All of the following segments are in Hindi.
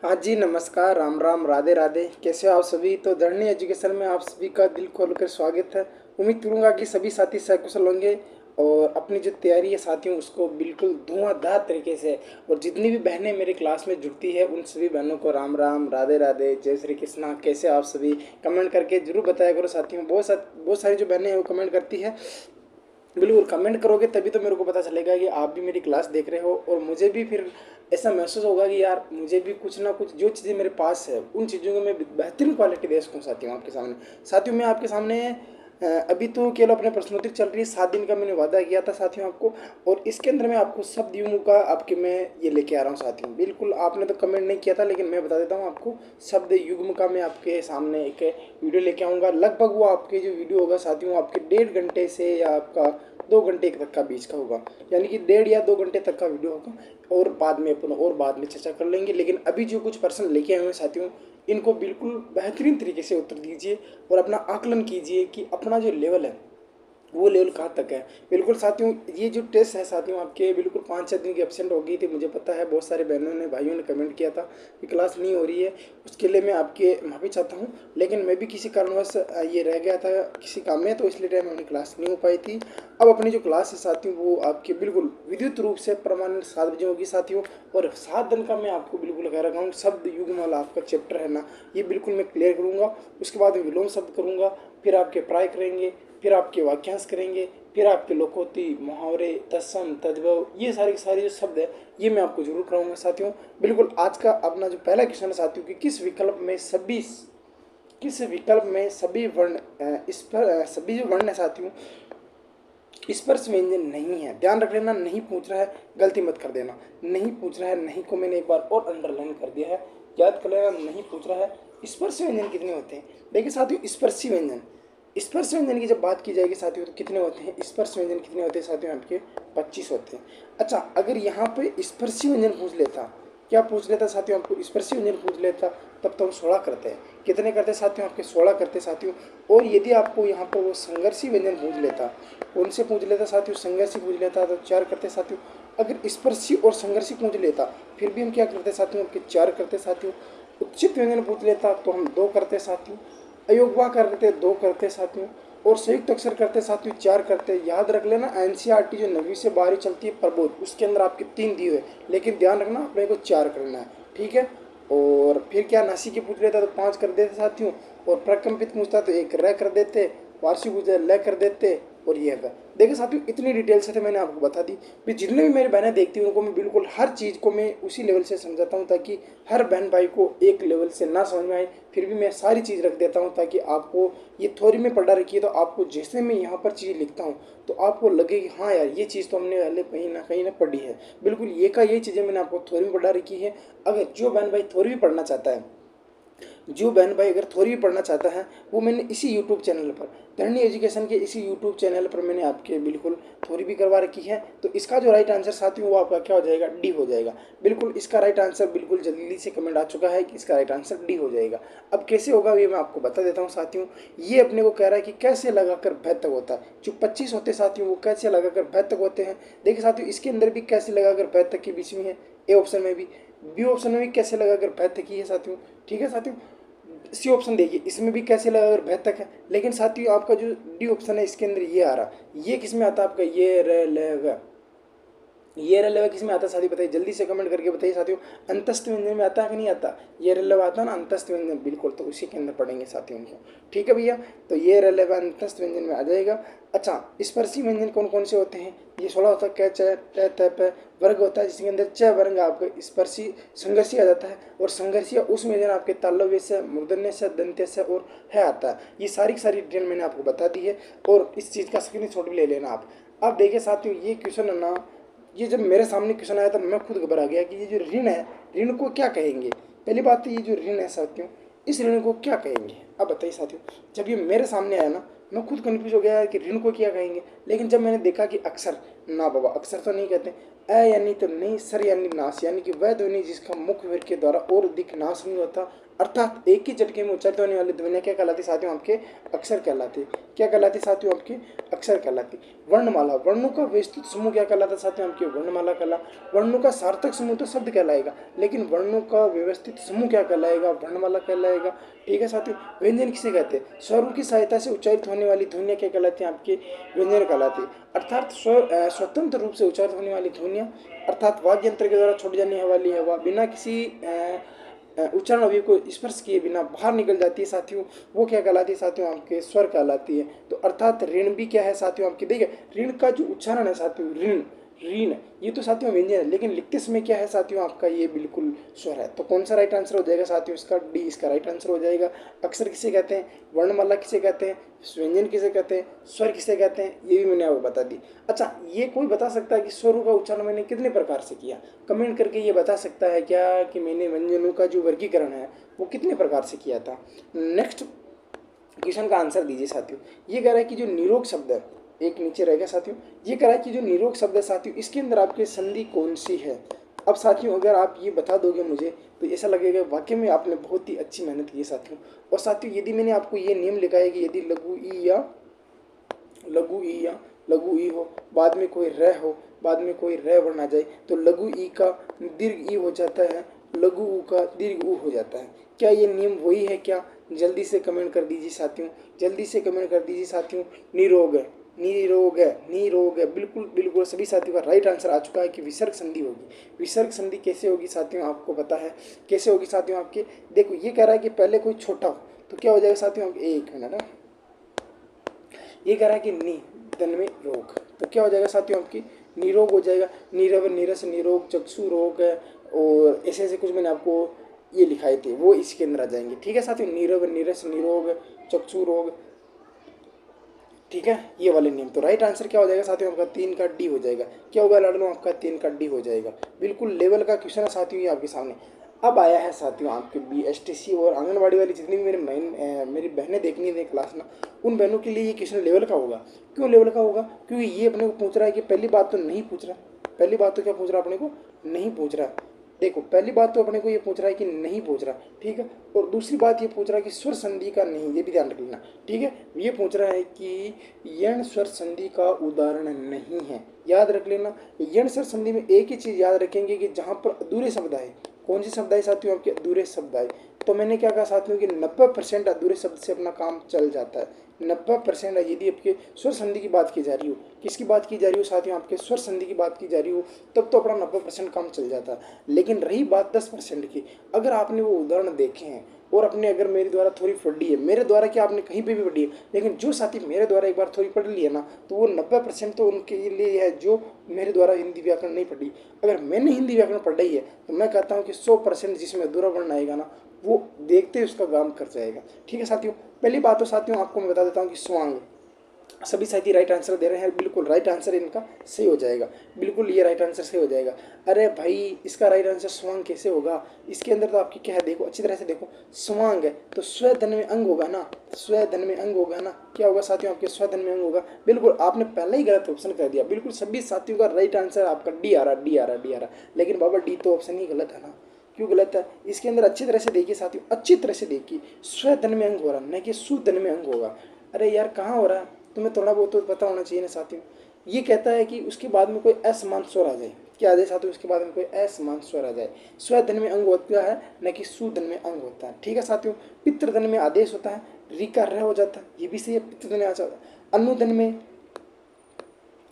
हाँ जी, नमस्कार, राम राम, राधे राधे। कैसे हो आप सभी? तो धरनी एजुकेशन में आप सभी का दिल खोलकर स्वागत है। उम्मीद करूंगा कि सभी साथी सकुशल होंगे और अपनी जो तैयारी है साथियों उसको बिल्कुल धुआंधार तरीके से। और जितनी भी बहनें मेरे क्लास में जुड़ती है उन सभी बहनों को राम राम, राधे राधे, जय श्री कृष्णा। कैसे हो आप सभी? कमेंट करके जरूर बताया करो साथियों। बहुत सारी जो बहनें हैं वो कमेंट करती है। बिल्कुल कमेंट करोगे तभी तो मेरे को पता चलेगा कि आप भी मेरी क्लास देख रहे हो, और मुझे भी फिर ऐसा महसूस होगा कि यार मुझे भी कुछ ना कुछ जो चीज़ें मेरे पास है उन चीज़ों को मैं बेहतरीन क्वालिटी दे सकूँ साथियों आपके सामने। साथियों मैं आपके सामने अभी तो केवल अपने प्रश्नोत्तरी चल रही है। 7 दिन का मैंने वादा किया था साथियों आपको, और इसके अंदर मैं आपको शब्द युग्म का आपके मैं ये लेके आ रहा हूँ साथियों। बिल्कुल आपने तो कमेंट नहीं किया था, लेकिन मैं बता देता हूँ आपको। शब्द युग्म का मैं आपके सामने एक वीडियो लेके आऊँगा। लगभग वो आपके जो वीडियो होगा साथियों आपके 1.5 घंटे से या आपका 2 घंटे तक का बीच का होगा, यानी कि 1.5 या 2 घंटे तक का वीडियो होगा। और बाद में चर्चा कर लेंगे। लेकिन अभी जो कुछ प्रश्न लेके आए हैं साथियों, इनको बिल्कुल बेहतरीन तरीके से उत्तर दीजिए और अपना आकलन कीजिए कि अपना जो लेवल है वो लेवल कहाँ तक है। बिल्कुल साथियों, ये जो टेस्ट है साथियों आपके बिल्कुल 5-6 दिन की एब्सेंट हो गई थी। मुझे पता है बहुत सारे बहनों ने भाइयों ने कमेंट किया था कि क्लास नहीं हो रही है। उसके लिए मैं आपके माफ़ी चाहता हूँ, लेकिन मैं भी किसी कारणवश ये रह गया था किसी काम में, तो इसलिए टाइम अपनी क्लास नहीं हो पाई थी। अब अपनी जो क्लास है साथियों वो आपके बिल्कुल विद्युत रूप से प्रमाणित 7 बजे होगी साथियों। और 7 दिन का मैं आपको बिल्कुल कह रखा हूँ। शब्द युग्म वाला आपका चैप्टर है ना, ये बिल्कुल मैं क्लियर करूँगा। उसके बाद मैं विलोम शब्द करूँगा, फिर आपके प्राय करेंगे, फिर आपके वाक्यांश करेंगे, फिर आपके लोकोक्ति, मुहावरे, तत्सम, तद्भव, ये सारे के सारे जो शब्द है ये मैं आपको जरूर कराऊंगा साथियों। बिल्कुल आज का अपना जो पहला क्वेश्चन है साथियों कि किस विकल्प में सभी वर्ण इस पर सभी जो वर्ण है साथियों स्पर्श व्यंजन नहीं है। ध्यान रख लेना, नहीं पूछ रहा है, गलती मत कर देना। नहीं पूछ रहा है, नहीं को मैंने एक बार और अंडरलाइन कर दिया है, याद कर लेना। नहीं पूछ रहा है। स्पर्श व्यंजन कितने होते हैं? देखिए साथियों, स्पर्शी व्यंजन, स्पर्श व्यंजन की जब बात की जाएगी साथियों तो कितने होते हैं? स्पर्श व्यंजन कितने होते हैं साथियों? आपके 25 होते हैं। अच्छा, अगर यहाँ पे स्पर्शी व्यंजन पूछ लेता, क्या पूछ लेता साथियों? आपको स्पर्शी व्यंजन पूछ लेता, तब तो हम 16 करते हैं। कितने करते साथियों? आपके 16 करते साथियों। और यदि आपको यहाँ पर वो संघर्षी व्यंजन पूछ लेता, उनसे पूछ लेता साथियों, संघर्षी पूछ लेता तो 4 करते साथियों। अगर स्पर्शी और संघर्षी पूछ लेता फिर भी हम क्या करते साथियों? आपके 4 करते साथियों। उचित व्यंजन पूछ लेता तो हम 2 करते साथियों। अयोगवा करते 2 करते साथियों। और संयुक्त अक्षर करते साथियों 4 करते। याद रख लेना, एनसीईआरटी जो 9वीं से 12वीं चलती है प्रबोध, उसके अंदर आपके 3 दिए हुए, लेकिन ध्यान रखना अपने को 4 करना है, ठीक है। और फिर क्या, नासी की पूछ लेता तो 5 कर देते साथियों। और प्रकंपित पूछता तो 1 र कर देते। वार्षिक पूछता ल कर देते। और ये है। देखिए साथियों, इतनी डिटेल से थे मैंने आपको बता दी। फिर जितने भी मेरी बहनें देखती हैं उनको मैं बिल्कुल हर चीज़ को मैं उसी लेवल से समझाता हूँ, ताकि हर बहन भाई को एक लेवल से ना समझ में आए। फिर भी मैं सारी चीज़ रख देता हूँ ताकि आपको ये थ्योरी में पढ़ा रखी है, तो आपको जैसे मैं यहाँ पर चीज़ लिखता हूँ तो आपको लगे कि हाँ यार ये चीज़ तो हमने पहले कहीं ना पढ़ी है। बिल्कुल ये चीज़ें मैंने आपको थ्योरी में पढ़ा रखी है। अगर जो बहन भाई थ्योरी भी पढ़ना चाहता है, जो बहन भाई अगर थ्योरी भी पढ़ना चाहता है, वो मैंने इसी यूट्यूब चैनल पर, धरनी एजुकेशन के इसी यूट्यूब चैनल पर मैंने आपके बिल्कुल थ्योरी भी करवा रखी है। तो इसका जो राइट आंसर साथियों वो आपका क्या हो जाएगा? डी हो जाएगा। बिल्कुल इसका राइट आंसर बिल्कुल जल्दी से कमेंट आ चुका है कि इसका राइट आंसर डी हो जाएगा। अब कैसे होगा ये मैं आपको बता देता हूँ साथियों। ये अपने को कह रहा है कि कैसे लगाकर भय तक होता है। जो 25 होते साथियों वो कैसे लगाकर भय तक होते हैं। देखिए साथियों, इसके अंदर भी कैसे लगाकर भय तक के बीच में है, ए ऑप्शन में भी, बी ऑप्शन में भी कैसे लगाकर भय तक की है साथियों, ठीक है साथियों। सी ऑप्शन देखिए, इसमें भी कैसे लगा अगर बेहद तक है। लेकिन साथियों आपका जो डी ऑप्शन है इसके अंदर ये आ रहा, ये किस में आता है आपका? ये रेलेगा, ये रेलेवा किस में आता है साथियों? बताइए, जल्दी से कमेंट करके बताइए साथियों। अंतस्थ व्यंजन में आता है कि नहीं आता? ये रेलेवा आता है ना अंतस्थ व्यंजन, बिल्कुल, तो उसी के अंदर पढ़ेंगे साथियों उनको, ठीक है भैया। तो ये रेलेवा अंतस्थ व्यंजन में आ जाएगा। अच्छा, स्पर्शी व्यंजन कौन कौन से होते हैं? ये 16 होता है। कै च ट त प वर्ग होता है, जिसके अंदर च वर्ग आपका स्पर्शी संघर्षी आ जाता है। और संघर्षी उस व्यंजन आपके तालव्य से, मूर्धन्य से, दंत्य से और है आता है। ये सारी की सारी डिटेल मैंने आपको बता दी है, और इस चीज़ का स्क्रीनशॉट भी ले लेना आप। अब देखिए साथियों, ये क्वेश्चन है ना, ये जब मेरे सामने क्वेश्चन आया तब मैं खुद घबरा गया कि ये जो ऋण है, ऋण को क्या कहेंगे। पहली बात तो ये जो ऋण है साथियों, इस ऋण को क्या कहेंगे? अब बताइए साथियों, जब ये मेरे सामने आया ना, मैं खुद कंफ्यूज हो गया कि ऋण को क्या कहेंगे। लेकिन जब मैंने देखा कि अक्षर, ना बाबा अक्षर तो नहीं कहते, यानी तो नहीं, सर यानी नाश, यानी कि वह ध्वनि जिसका मुख वीर के द्वारा और अधिक नाश नहीं होता, अर्थात एक ही झटके में उच्चारित होने वाली ध्वनियाँ क्या कहलाती साथियों? आपके अक्षर कहलाती। क्या कहलाती साथियों? आपके अक्षर कहलाती। वर्णमाला, वर्णों का विस्तृत समूह क्या कहलाता साथियों? आपके वर्णमाला कहला। वर्णों का सार्थक समूह तो शब्द कहलाएगा, लेकिन वर्णों का व्यवस्थित समूह क्या कहलाएगा? वर्णमाला कहलाएगा। ठीक है साथियों। व्यंजन किसे कहते हैं? स्वरों की सहायता से उच्चारित होने वाली ध्वनियाँ क्या कहलाती हैं? आपके व्यंजन कहलाती। अर्थात स्वतंत्र रूप से उच्चारित होने वाली ध्वनियाँ, अर्थात वाद्य यंत्र के द्वारा छोड़ी जाने वाली हवा बिना किसी उच्चारण अवयव को स्पर्श किए बिना बाहर निकल जाती है साथियों, वो क्या कहलाती है साथियों? आपके स्वर कहलाती है। तो अर्थात ऋण भी क्या है साथियों? आपके देखिए ऋण का जो उच्चारण है साथियों, ऋण ऋण, ये तो साथियों व्यंजन है, लेकिन लिखते समय क्या है साथियों? आपका ये बिल्कुल स्वर है। तो कौन सा राइट आंसर हो जाएगा साथियों? इसका डी, इसका राइट आंसर हो जाएगा। अक्षर किसे कहते हैं? वर्णमाला किसे कहते हैं? व्यंजन किसे कहते हैं? स्वर किसे कहते हैं? ये भी मैंने आपको बता दी। अच्छा, ये कोई बता सकता है कि स्वरों का उच्चारण मैंने कितने प्रकार से किया? कमेंट करके ये बता सकता है क्या कि मैंने व्यंजनों का जो वर्गीकरण है वो कितने प्रकार से किया था? नेक्स्ट क्वेश्चन का आंसर दीजिए साथियों। ये कह रहा है कि जो निरोग शब्द है, एक नीचे रहेगा साथियों, ये कह रहा है कि जो निरोग शब्द है साथियों, इसके अंदर आपके संधि कौन सी है? अब साथियों अगर आप ये बता दोगे मुझे तो ऐसा लगेगा वाकई में आपने बहुत ही अच्छी मेहनत की है साथियों। और साथियों यदि मैंने आपको ये नियम लिखा है कि यदि लघु ई या लघु ई हो, बाद में कोई र हो, बाद में कोई र वर्ण आ जाए, तो लघु ई का दीर्घ ई हो जाता है, लघु ऊ का दीर्घ ऊ हो जाता है। क्या ये नियम वही है क्या? जल्दी से कमेंट कर दीजिए साथियों, जल्दी से कमेंट कर दीजिए साथियों। निरोग है, निरोग है, निरोग है, बिल्कुल बिल्कुल सभी साथियों का राइट आंसर आ चुका है कि विसर्ग संधि होगी। विसर्ग संधि कैसे होगी साथियों? आपको पता है कैसे होगी साथियों? आपके देखो ये कह रहा है कि पहले कोई छोटा हो तो क्या हो जाएगा साथियों? एक मिनट ना, ये कह रहा है कि नी धन में रोग, तो क्या हो जाएगा साथियों? आपकी निरोग हो जाएगा। नीरव नीरस निरोग, चक्षु रोग है, और ऐसे ऐसे कुछ मैंने आपको ये लिखाए थे वो इसके अंदर आ जाएंगे। ठीक है साथियों, नीरव नीरस निरोग, चक्षु रोग, ठीक है, ये वाले नियम। तो राइट आंसर क्या हो जाएगा साथियों? आपका 3 का डी हो जाएगा। क्या होगा लाडलो? आपका 3 का डी हो जाएगा। बिल्कुल लेवल का क्वेश्चन है साथियों ये आपके सामने। अब आया है साथियों आपके BSTC और आंगनबाड़ी वाली जितनी भी मेरी बहनें देखनी है क्लास ना, उन बहनों के लिए ये क्वेश्चन लेवल का होगा। क्यों लेवल का होगा? क्योंकि ये अपने को पूछ रहा है कि पहली बात तो नहीं पूछ रहा, पहली बात तो क्या पूछ रहा है अपने को? नहीं पूछ रहा। देखो पहली बात तो अपने को ये पूछ रहा है कि नहीं पूछ रहा, ठीक है। और दूसरी बात ये पूछ रहा है कि स्वर संधि का नहीं, ये भी ध्यान रख लेना, ठीक है। ये पूछ रहा है कि यण स्वर संधि का उदाहरण नहीं है, याद रख लेना। यण स्वर संधि में एक ही चीज याद रखेंगे कि जहाँ पर अधूरे शब्द आए, कौन से शब्द आए साथियों? आपके अधूरे शब्द आए। तो मैंने क्या कहा साथियों कि 90% अधूरे शब्द से अपना काम चल जाता है। 90% यदि आपके स्वर संधि की बात की जा रही हो, किसकी बात की जा रही हो साथियों? आपके स्वर संधि की बात की जा रही हो, तब तो अपना 90% काम चल जाता है। लेकिन रही बात 10% की, अगर आपने वो उदाहरण देखे हैं और अपने अगर मेरे द्वारा थोड़ी पढ़ी है, मेरे द्वारा क्या आपने कहीं पे भी पढ़ी है, लेकिन जो साथी मेरे द्वारा एक बार थोड़ी पढ़ ली है ना, तो वो 90% तो उनके लिए है जो मेरे द्वारा हिंदी व्याकरण नहीं पढ़ी। अगर मैंने हिंदी व्याकरण पढ़ी है तो मैं कहता हूँ कि 100% जिसमें अधूरा वर्ण आएगा ना, वो देखते ही उसका काम कर जाएगा। ठीक है साथियों, पहली बात तो साथियों आपको मैं बता देता हूँ कि स्वांग, सभी साथी राइट आंसर दे रहे हैं, बिल्कुल राइट आंसर इनका सही हो जाएगा, बिल्कुल ये राइट आंसर सही हो जाएगा। अरे भाई इसका राइट आंसर स्वांग कैसे होगा? इसके अंदर तो आपकी क्या है, देखो अच्छी तरह से देखो, स्वांग है तो स्व धन में अंग होगा ना, स्व धन में अंग होगा ना। क्या होगा साथियों? आपके स्व धन में अंग होगा। बिल्कुल आपने पहले ही गलत ऑप्शन कर दिया, बिल्कुल सभी साथियों का राइट आंसर आपका डी आ रहा, डी आ रहा, डी आ रहा। लेकिन बाबा डी तो ऑप्शन ही गलत है ना। क्यों गलत है? इसके अंदर अच्छी तरह से देखिए साथियों, अच्छी तरह से देखिए, स्व धन में अंग हो रहा, न कि सुधन में अंग होगा। अरे यार कहाँ हो रहा है? तुम्हें थोड़ा बहुत तो पता होना चाहिए ना साथियों। ये कहता है कि उसके बाद में कोई असमान स्वर आ जाए, क्या आ जाए साथियों? उसके बाद में कोई असमान स्वर आ जाए। स्वधन में अंग होता है न कि सुधन में अंग होता है। ठीक है साथियों, पितृधन में आदेश होता है, री का रह हो जाता है, ये भी सही है, पितृधन में आ जाता है। अनुधन में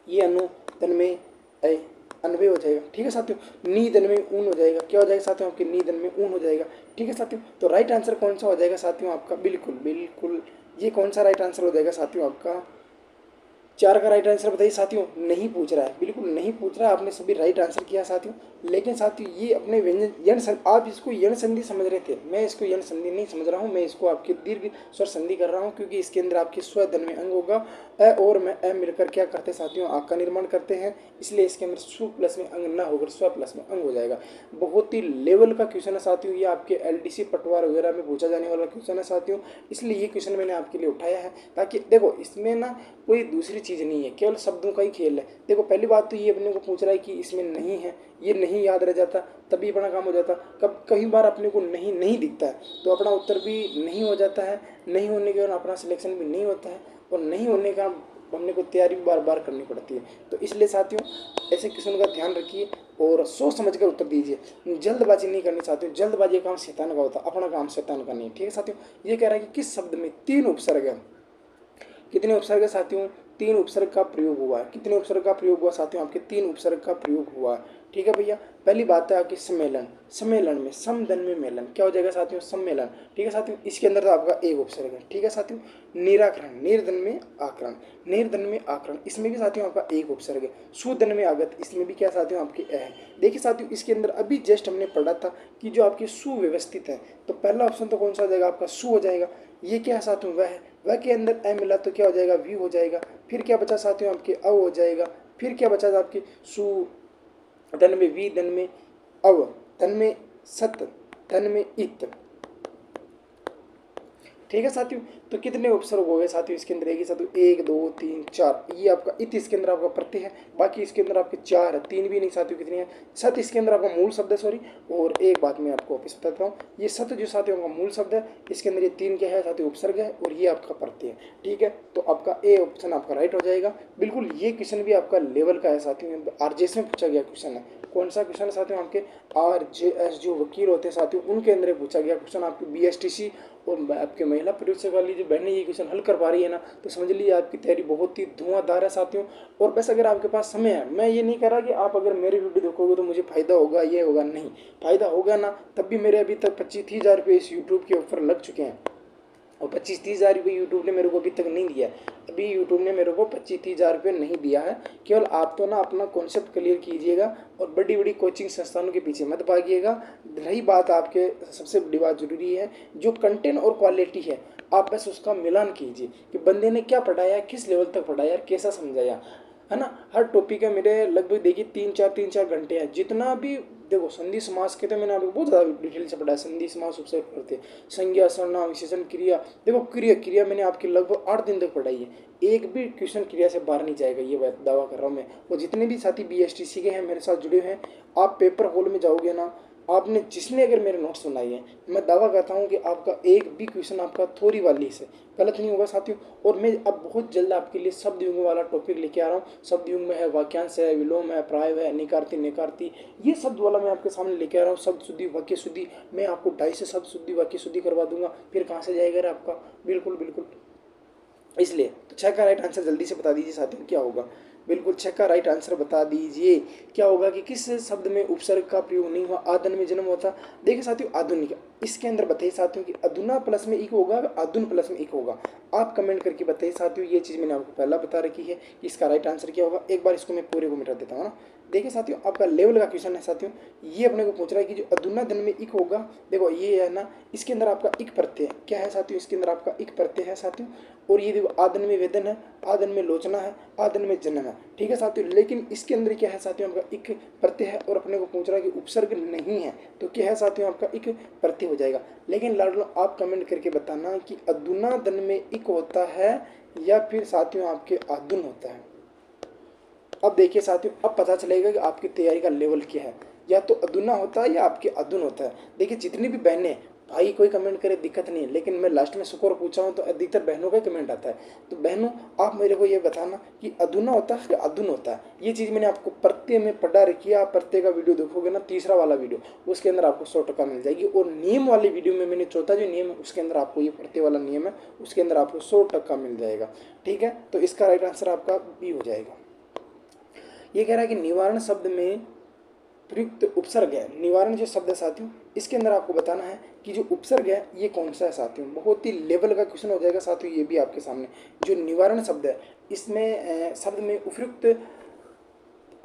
ये अनुधन में ऐ अनवे हो जाएगा। ठीक है साथियों, नीधन में ऊन हो जाएगा। क्या हो जाएगा साथियों? आपके नीधन में ऊन हो जाएगा। ठीक है साथियों, तो राइट आंसर कौन सा हो जाएगा साथियों आपका? बिल्कुल बिल्कुल ये कौन सा राइट आंसर हो जाएगा साथियों आपका? 4 का राइट आंसर बताइए साथियों। नहीं पूछ रहा है, बिल्कुल नहीं पूछ रहा है, आपने सभी राइट आंसर किया साथियों। लेकिन साथियों ये अपने व्यंजन यण आप इसको यण संधि समझ रहे थे, मैं इसको यण संधि नहीं समझ रहा हूँ, मैं इसको आपके दीर्घ स्वर संधि कर रहा हूँ, क्योंकि इसके अंदर आपके स्व धन में अंग होगा अ और मैं अ मिलकर क्या करते हैं साथियों, आग का निर्माण करते हैं। इसलिए इसके अंदर सु प्लस में अंग न होकर स्व प्लस में अंग हो जाएगा। बहुत ही लेवल का क्वेश्चन है साथियों, ये आपके एलडीसी पटवार वगैरह में पूछा जाने वाला क्वेश्चन है साथियों। इसलिए ये क्वेश्चन मैंने आपके लिए उठाया है, ताकि देखो इसमें ना कोई दूसरी चीज़ नहीं है, केवल शब्दों का ही खेल है। देखो पहली बात तो ये अपने को पूछ रहा है कि इसमें नहीं है, ये नहीं याद रह जाता तभी अपना काम हो जाता। कई बार अपने को नहीं नहीं दिखता है तो अपना उत्तर भी नहीं हो जाता है, नहीं होने के कारण अपना सिलेक्शन भी नहीं होता है, और नहीं होने का हमने को तैयारी भी बार बार करनी पड़ती है। तो इसलिए साथियों ऐसे क्वेश्चन का ध्यान रखिए और सोच समझ कर उत्तर दीजिए। जल्दबाजी नहीं करनी साथियों, जल्दबाजी का काम शैतान का होता है, अपना काम शैतान का नहीं। ठीक है साथियों, ये कह रहा है कि किस शब्द में 3 उपसर्ग है। कितने उपसर्ग है साथियों, 3 उपसर्ग का प्रयोग हुआ है। कितने उपसर्ग का प्रयोग हुआ साथियों, आपके 3 उपसर्ग का प्रयोग हुआ है। ठीक है भैया, पहली बात है आपकी सम्मेलन। सम्मेलन में समधन में मेलन क्या हो जाएगा साथियों, सम्मेलन। ठीक है साथियों, इसके अंदर तो आपका एक उपसर्ग है। ठीक है साथियों, निराकरण, निर्धन में आकरण, निर्धन में आकरण, इसमें भी साथियों आपका एक उपसर्ग है। सुधन में आगत, इसमें भी क्या साथियों आपके अ है। देखिए साथियों इसके अंदर अभी जस्ट हमने पढ़ा था कि जो आपके सुव्यवस्थित है, तो पहला ऑप्शन तो कौन सा हो जाएगा आपका, सु हो जाएगा। ये क्या है साथियों, वह है। वह के अंदर ए मिला तो क्या हो जाएगा, वी हो जाएगा। फिर क्या बचा साथियों आपके अ हो जाएगा। फिर क्या बचा था आपके सु, धन में वी, धन में अव, धन में सत, धन में इत। ठीक है साथियों, तो कितने उपसर्ग हो गए साथियों इसके अंदर, एक ही साथियों 1 2 3 4, ये आपका इत इसके अंदर आपका प्रत्यय है। बाकी इसके अंदर आपके 4 है, 3 भी नहीं साथियों, कितनी है, सत इसके अंदर आपका मूल शब्द है, सॉरी। और एक बात मैं आपको वापस बताता हूँ, ये सत जो साथियों का मूल शब्द है, इसके अंदर ये 3 क्या है साथियों, उपसर्ग है, और ये आपका प्रत्यय है। ठीक है, तो आपका ए ऑप्शन आपका राइट हो जाएगा बिल्कुल। ये क्वेश्चन भी आपका लेवल का है साथियों, आरजेएस में पूछा गया क्वेश्चन है। कौन सा क्वेश्चन है साथियों, आपके आरजेएस जो वकील होते हैं साथियों, उनके अंदर पूछा गया क्वेश्चन। आपकी बीएसटीसी और आपके महिला परीक्षा वाली जो बहनें ये क्वेश्चन हल कर पा रही है ना, तो समझ लीजिए आपकी तैयारी बहुत ही धुआंधार है साथियों। और बस अगर आपके पास समय है, मैं ये नहीं कह रहा कि आप अगर मेरी वीडियो देखोगे तो मुझे फायदा होगा, ये होगा, नहीं। फायदा होगा ना, तब भी मेरे अभी तक 25-30 हज़ार रुपये इस यूट्यूब के ऊपर लग चुके हैं, और 25-30 हज़ार रुपये यूट्यूब ने मेरे को अभी तक नहीं दिया। अभी यूट्यूब ने मेरे को 25-30 हज़ार रुपये नहीं दिया है। केवल आप तो ना अपना कॉन्सेप्ट क्लियर कीजिएगा और बड़ी बड़ी कोचिंग संस्थानों के पीछे मत भागिएगा। रही बात आपके, सबसे बड़ी बात जरूरी है जो कंटेंट और क्वालिटी है, आप बस उसका मिलान कीजिए कि बंदे ने क्या पढ़ाया, किस लेवल तक पढ़ाया, कैसा समझाया, है ना। हर टॉपिक है मेरे लगभग देखिए 3-4 घंटे हैं। जितना भी देखो संधि समास के तो मैंने आपको बहुत ज़्यादा डिटेल से पढ़ा है। संधि समास उपसर्ग करते, संज्ञा, सर्वनाम, विशेषण, क्रिया। देखो क्रिया क्रिया मैंने आपकी लगभग 8 दिन तक पढ़ाई है, एक भी क्वेश्चन क्रिया से बाहर नहीं जाएगा, ये बात दावा कर रहा हूँ मैं। और जितने भी साथी बीएसटीसी के हैं मेरे साथ जुड़े हैं, आप पेपर हॉल में जाओगे ना, आपने जिसने अगर मेरे नोट्स सुनाई है, मैं दावा करता हूँ कि आपका एक भी क्वेश्चन आपका थोड़ी वाली से गलत नहीं होगा साथियों। और मैं अब बहुत जल्द आपके लिए शब्द युग वाला टॉपिक लेके आ रहा हूँ। शब्द युग में है वाक्यांश है, विलोम है, प्राय है, निकार्ती निकार्ती, ये शब्द वाला मैं आपके सामने लेके आ रहा हूँ। शब्द शुद्धि, वाक्य शुद्धि, मैं आपको 2.5 से शब्द शुद्धि वाक्य शुद्धि करवा दूंगा। फिर कहाँ से जाएगा रे आपका, बिल्कुल बिल्कुल। इसलिए तो 6 का राइट आंसर जल्दी से बता दीजिए साथियों, क्या होगा। बिल्कुल 6 का राइट आंसर बता दीजिए क्या होगा, कि किस शब्द में उपसर्ग का प्रयोग नहीं हुआ, आदन में जन्म होता। देखिए साथियों आधुनिक, इसके अंदर बताइए साथियों कि अधुना प्लस में इक होगा, अधुन प्लस में इक होगा। आप कमेंट करके बताइए साथियों, ये चीज़ मैंने आपको पहला बता रखी है कि इसका राइट आंसर क्या होगा। एक बार इसको मैं पूरे को मिटा देता हूँ ना। देखिए साथियों आपका लेवल का क्वेश्चन है साथियों, ये अपने को पूछ रहा है कि जो अधुना धन में इक होगा, देखो ये है ना, इसके अंदर आपका इक प्रत्यय क्या है साथियों, इसके अंदर आपका इक प्रत्यय है साथियों। और ये देखो आदन में वेदन है, आदन में लोचना है, आदन में जन्म है। ठीक है साथियों, लेकिन इसके अंदर क्या है साथियों, आपका इक प्रत्यय है, और अपने को पूछ रहा है कि उपसर्ग नहीं है, तो क्या है साथियों आपका इक प्रत्यय हो जाएगा। लेकिन लाडलो आप कमेंट करके बताना कि अधुना धन में इक होता है या फिर साथियों आपके आदुन होता है। अब देखिए साथियों, अब पता चलेगा कि आपकी तैयारी का लेवल क्या है, या तो अधुना होता है या आपके अधुन होता है। देखिए जितनी भी बहनें, भाई कोई कमेंट करे दिक्कत नहीं है, लेकिन मैं लास्ट में स्कोर पूछा हूँ तो अधिकतर बहनों का कमेंट आता है। तो बहनों आप मेरे को ये बताना कि अधुना होता है या अधुन होता है। ये चीज़ मैंने आपको प्रत्यय में पढ़ा रखी है। आप प्रत्यय का वीडियो देखोगे ना, तीसरा वाला वीडियो, उसके अंदर आपको 100% मिल जाएगी। और नियम वाली वीडियो में मैंने चौथा जो नियम है उसके अंदर आपको ये प्रत्यय वाला नियम है, उसके अंदर आपको 100% मिल जाएगा। ठीक है, तो इसका राइट आंसर आपका बी हो जाएगा। ये कह रहा है कि निवारण शब्द में प्रयुक्त उपसर्ग है। निवारण जो शब्द है साथियों, इसके अंदर आपको बताना है कि जो उपसर्ग है ये कौन सा है साथियों। बहुत ही लेवल का क्वेश्चन हो जाएगा साथियों, ये भी आपके सामने। जो निवारण शब्द है, इसमें शब्द में उपयुक्त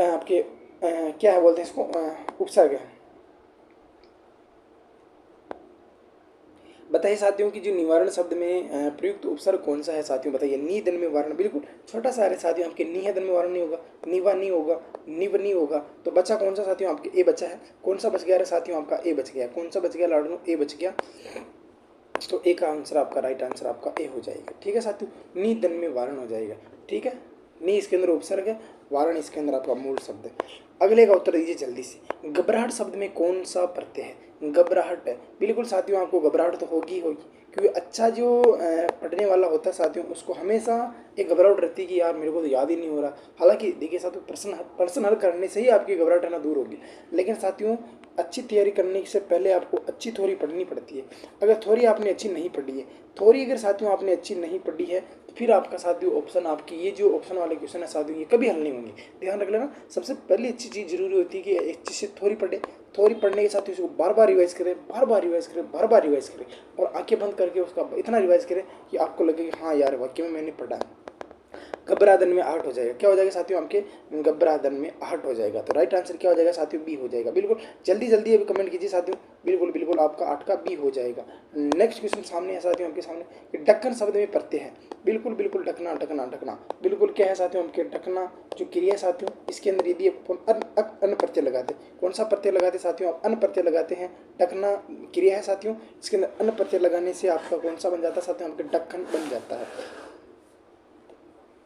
आपके क्या है बोलते हैं इसको, उपसर्ग है। बताइए साथियों कि जो निवारण शब्द में प्रयुक्त उपसर्ग कौन सा है साथियों, बताइए। नी दन में वारण, बिल्कुल छोटा सा है साथियों आपके। नी है दन में वारण नहीं होगा, नीवा नहीं होगा, निव नहीं होगा, तो बचा कौन सा साथियों आपके, ए बचा है। कौन सा बच गया रे साथियों आपका, ए बच गया। कौन सा बच गया लाडनू, ए बच गया। तो ए का आंसर आपका, राइट आंसर आपका ए हो जाएगा। ठीक है साथियों, नी दन में वारण हो जाएगा। ठीक है, नी इसके अंदर उपसर्ग है, वारण इसके अंदर आपका मूल शब्द है। अगले का उत्तर दीजिए जल्दी से। घबराहट शब्द में कौन सा प्रत्यय है, घबराहट है। बिल्कुल साथियों आपको घबराहट तो होगी होगी, क्योंकि अच्छा जो पढ़ने वाला होता है साथियों, उसको हमेशा एक घबराहट रहती है कि यार मेरे को तो याद ही नहीं हो रहा। हालांकि देखिए साथियों, प्रश्न हल करने से ही आपकी घबराहट है ना दूर होगी। लेकिन साथियों, अच्छी तैयारी करने से पहले आपको अच्छी थ्योरी पढ़नी पड़ती है। अगर थ्योरी आपने अच्छी नहीं पढ़ी है, थ्योरी अगर साथियों आपने अच्छी नहीं पढ़ी है, तो फिर आपका साथियों ऑप्शन, आपकी ये जो ऑप्शन वाले क्वेश्चन है साथियों, ये कभी हल नहीं होंगे। ध्यान रख लेना, सबसे पहली अच्छी चीज़ जरूरी होती है कि अच्छे से थ्योरी पढ़े। थ्योरी पढ़ने के साथ उसको बार बार रिवाइज करें, बार बार रिवाइज करें, बार बार रिवाइज करें, और आंखें बंद करके उसका इतना रिवाइज करें कि आपको लगे कि हाँ यार वाकई में मैंने पढ़ा है। घबरादन में आहट हो जाएगा। क्या हो जाएगा साथियों आपके, घबरादन में आहट हो जाएगा। तो राइट आंसर क्या हो जाएगा साथियों, बी हो जाएगा। बिल्कुल जल्दी जल्दी अभी कमेंट कीजिए साथियों। बिल्कुल बिल्कुल आपका 8 का बी हो जाएगा। नेक्स्ट क्वेश्चन सामने है साथियों आपके सामने कि ढक्कन शब्द में प्रत्यय है। बिल्कुल बिल्कुल ढकना ढकना ढकना, बिल्कुल क्या है साथियों आपके, ढकना जो क्रिया है साथियों, इसके अंदर यदि अन प्रत्यय लगाते, कौन सा प्रत्यय लगाते साथियों, आप अन प्रत्यय लगाते हैं। ढकना क्रिया है साथियों, इसके अंदर अन प्रत्यय लगाने से आपका कौन सा बन जाता है साथियों, आपके ढक्कन बन जाता है।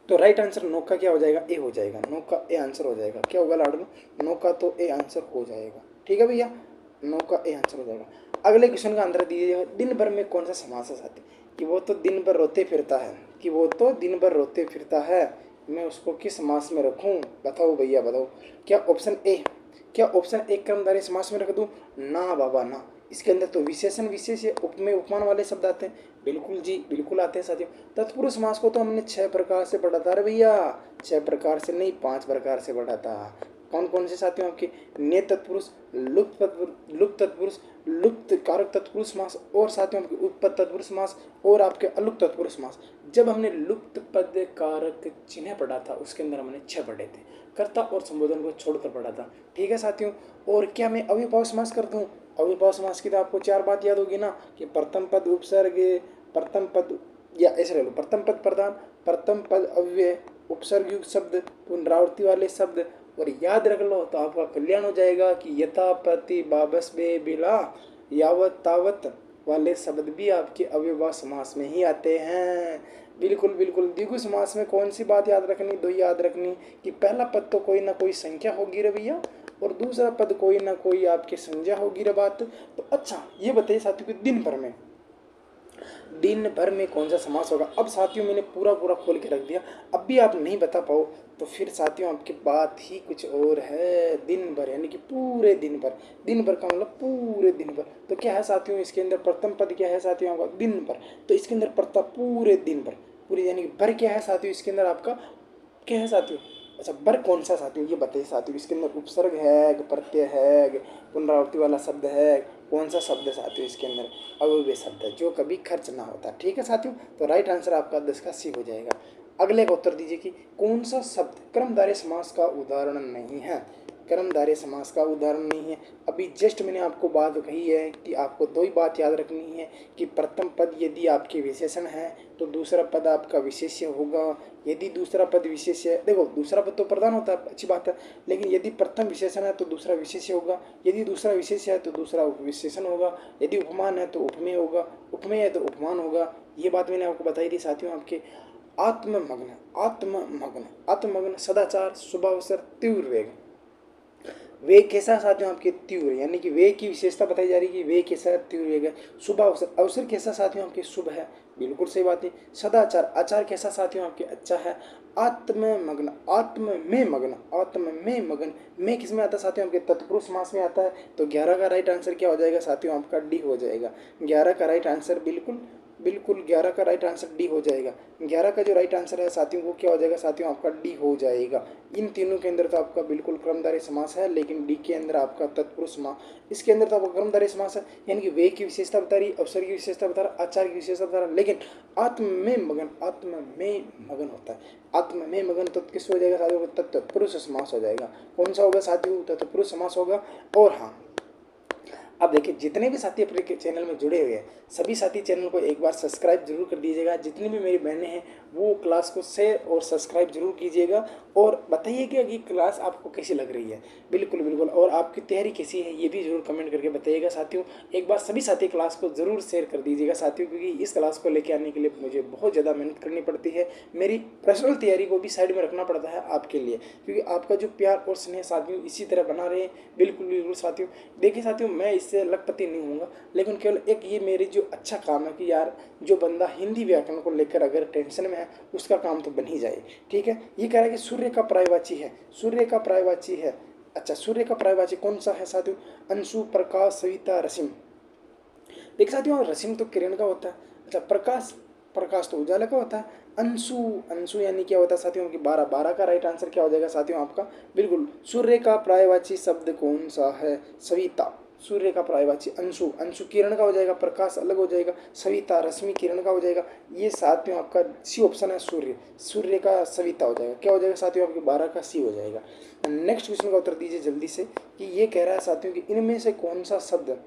तो राइट आंसर नो का क्या हो जाएगा, ए हो जाएगा। नो का ए आंसर हो जाएगा। क्या होगा लाडू, नो का तो ए आंसर हो जाएगा। ठीक है भैया, नो का ए आंसर हो जाएगा। अगले क्वेश्चन का आंसर दीजिएगा, दिन भर में कौन सा समास है साथी, कि वो तो दिन भर रोते फिरता है, कि वो तो दिन भर रोते फिरता है, मैं उसको किस समास में रखूं, बताओ भैया बताओ। क्या ऑप्शन ए, क्या ऑप्शन ए कर्मधारय समास में रख दूं, ना बाबा ना। इसके अंदर तो विशेषण विशेष उपमेय उपमान वाले शब्द आते हैं। बिल्कुल जी बिल्कुल आते हैं साथियों। तत्पुरुष समास को तो हमने 6 प्रकार से पढ़ा था। अरे भैया 6 प्रकार से नहीं, 5 प्रकार से पढ़ा था। कौन कौन से साथियों आपके, ने तत्पुरुष, लुप्त तत्पुरुष, लुप्त कारक तत्पुरुष समास, और साथियों आपके उत्पत्त तत्पुरुष समास, और आपके अलुप्त तत्पुरुष समास। जब हमने लुप्त पद कारक चिन्ह पढ़ा था, उसके अंदर हमने 6 पढ़े थे। कर्ता और संबोधन को छोड़कर पढ़ा था। ठीक है साथियों, और क्या मैं अविभाव समास कर दूं, अविभाव समास की तो आपको 4 बात याद होगी ना, कि प्रथम पद उपसर्ग, प्रथम पद, या ऐसे ले लो, प्रथम पद प्रधान, प्रथम पद अव्यय, उपसर्ग युक्त शब्द, पुनरावृत्ति वाले शब्द, और याद रख लो तो आपका कल्याण हो जाएगा कि यथा प्रति बाबस बे बिला यावत तावत वाले शब्द भी आपके अव्ययभाव समास में ही आते हैं। बिल्कुल बिल्कुल। द्विगु समास में कौन सी बात याद रखनी, दो याद रखनी, कि पहला पद तो कोई ना कोई संख्या होगी रे भैया, और दूसरा पद कोई ना कोई आपके संज्ञा होगी रे बात। तो अच्छा ये बताइए साथियों कि दिन भर में, दिन भर में कौन सा समास होगा। अब साथियों मैंने पूरा पूरा खोल के रख दिया, अब भी आप नहीं बता पाओ तो फिर साथियों आपकी बात ही कुछ और है। दिन भर यानी कि पूरे दिन भर, दिन भर का मतलब पूरे दिन भर। तो क्या है साथियों इसके अंदर, प्रथम पद क्या है साथियों आपका, दिन भर। तो इसके अंदर प्रथम पूरे दिन भर, पूरे यानी कि भर क्या है साथियों इसके अंदर आपका, क्या है साथियों। अच्छा बर कौन सा साथियों ये बताइए साथियों, इसके अंदर उपसर्ग है, प्रत्यय है, पुनरावृत्ति वाला शब्द है, कौन सा शब्द है साथियों इसके अंदर, अव्यय शब्द है जो कभी खर्च ना होता। ठीक है साथियों, तो राइट आंसर आपका 10 का सी हो जाएगा। अगले का उत्तर दीजिए कि कौन सा शब्द कर्मधारय समास का उदाहरण नहीं है, कर्मधारय समास का उदाहरण नहीं है। अभी जस्ट मैंने आपको बात कही है कि आपको 2 ही बात याद रखनी है, कि प्रथम पद यदि आपके विशेषण है तो दूसरा पद आपका विशेष्य होगा। यदि दूसरा पद विशेष्य, देखो दूसरा पद तो प्रधान होता है, अच्छी बात है, लेकिन यदि प्रथम विशेषण है तो दूसरा विशेष्य होगा, यदि दूसरा विशेष्य है तो दूसरा विशेषण होगा, यदि उपमान है तो उपमेय होगा, उपमेय है तो उपमान होगा। ये बात मैंने आपको बताई थी साथियों। आपके आत्ममग्न, आत्ममग्न, आत्ममग्न, सदाचार, शुभावसर, तीव्र वेग। वेग कैसा साथियों आपके, तीव्र, यानी कि वेग की विशेषता बताई जा रही है कि वेग कैसा तीव्र वेग है। शुभ अवसर, अवसर कैसा साथियों आपके, शुभ है, बिल्कुल सही बात है। सदाचार, आचार कैसा साथियों आपके, अच्छा है। आत्ममग्न, आत्म में मग्न, आत्म में मग्न, में किस में आता है साथियों आपके, तत्पुरुष समास में आता है। तो 11 का राइट आंसर क्या हो जाएगा साथियों आपका, डी हो जाएगा। 11 का राइट आंसर बिल्कुल बिल्कुल 11 का राइट आंसर डी हो जाएगा। 11 का जो राइट आंसर है साथियों वो क्या हो जाएगा साथियों आपका, डी हो जाएगा। इन तीनों के अंदर तो आपका बिल्कुल कर्मधारय समास है, लेकिन डी के अंदर आपका तत्पुरुष समास, इसके अंदर तो आपका कर्मधारय समास है, यानी कि वे की विशेषता बता रही, अवसर की विशेषता बता रहा, आचार की विशेषता बता रहा, लेकिन आत्म में मगन, आत्म में मगन होता है। आत्म में मगन तो किस हो जाएगा साथियों, तत्पुरुष समास हो जाएगा। कौन सा होगा साथियों, तत्पुरुष समास होगा। और हाँ अब देखिए जितने भी साथी अपने चैनल में जुड़े हुए हैं सभी साथी चैनल को एक बार सब्सक्राइब जरूर कर दीजिएगा। जितनी भी मेरी बहनें हैं वो क्लास को शेयर और सब्सक्राइब जरूर कीजिएगा और बताइए कि ये क्लास आपको कैसी लग रही है। बिल्कुल बिल्कुल, और आपकी तैयारी कैसी है ये भी जरूर कमेंट करके बताइएगा साथियों। एक बार सभी साथी क्लास को जरूर शेयर कर दीजिएगा साथियों, क्योंकि इस क्लास को लेकर आने के लिए मुझे बहुत ज़्यादा मेहनत करनी पड़ती है। मेरी पर्सनल तैयारी को भी साइड में रखना पड़ता है आपके लिए, क्योंकि आपका जो प्यार और स्नेह साथियों इसी तरह बना रहे। बिल्कुल बिल्कुल साथियों, देखिए साथियों मैं इससे लखपति नहीं हूँगा, लेकिन केवल एक ये मेरी जो अच्छा काम है कि यार जो बंदा हिंदी व्याकरण को लेकर अगर टेंशन में है उसका काम तो बन ही जाए। ठीक है, ये कह रहा है कि सूर्य का पर्यायवाची है, सूर्य का पर्यायवाची है। अच्छा, सूर्य का पर्यायवाची कौन सा है साथियों? अंशु, प्रकाश, सविता, रश्मि। देखिए साथियों रश्मि तो किरण का होता है। अच्छा, प्रकाश, प्रकाश तो उजाला का होता है। अंशु, अंशु यानी क्या होता है साथियों की 12, 12 का राइट आंसर क्या हो जाएगा साथियों आपका? बिल्कुल, सूर्य का पर्यायवाची शब्द कौन सा है? सविता। सूर्य का पर्यायवाची अंशु, अंशु किरण का हो जाएगा, प्रकाश अलग हो जाएगा, सविता रश्मि किरण का हो जाएगा। ये साथियों आपका सी ऑप्शन है सूर्य, सूर्य का सविता हो जाएगा। क्या हो जाएगा साथियों आपके 12 का सी हो जाएगा। नेक्स्ट क्वेश्चन का उत्तर दीजिए जल्दी से कि ये कह रहा है साथियों कि इनमें से कौन सा शब्द